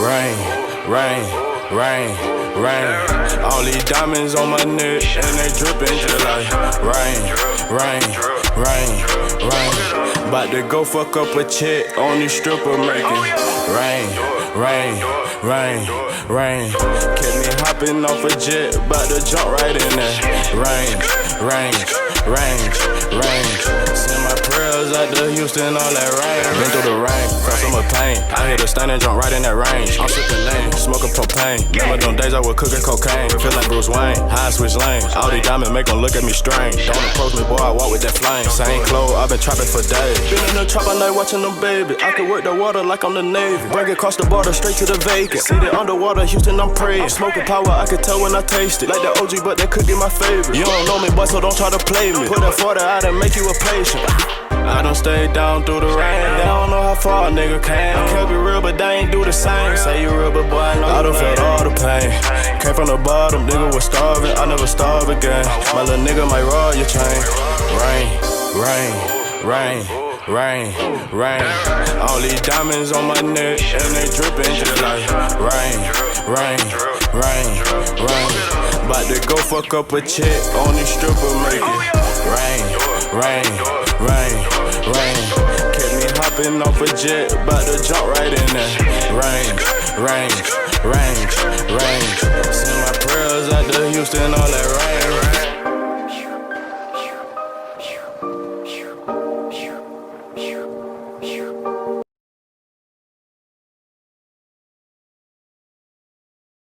rain. All these diamonds on my neck and they dripping just like rain. About to go fuck up a chick on these stripper making rain. Kept me hopping off a jet, about to jump right in there. Range. Send my prayers out to Houston, all that rain. Been through the rain, cross some pain. I hit a stand and jump right in that range. I'm sipping lane, smoking propane. Remember them days I was cooking cocaine. Feel like Bruce Wayne, high switch lanes. All these diamonds make them look at me strange. Don't approach me, boy, I walk with that flame. Same clothes, I've been trapping for days. Been in the trap all night watching them baby. I can work the water like I'm the Navy. Bring it across the border straight to the vacant. See the underwater, Houston, I'm praying. I'm smoking power, I can tell when I taste it. Like the OG, but that could be my favorite. You don't know me, boy, so don't try to play me. Put that 40 out and make you a patient. I done stayed down through the rain. They don't know how far a nigga came. Kept it real, but they ain't do the same. Say you real, but boy, I know I done felt all the pain. Came from the bottom, nigga was starving. I never starve again. My little nigga might roll your chain. Rain. All these diamonds on my neck and they dripping just like rain. About to go fuck up a chick on these stripper making rain. Kept me hopping off a jet, about to jump right in there. Range.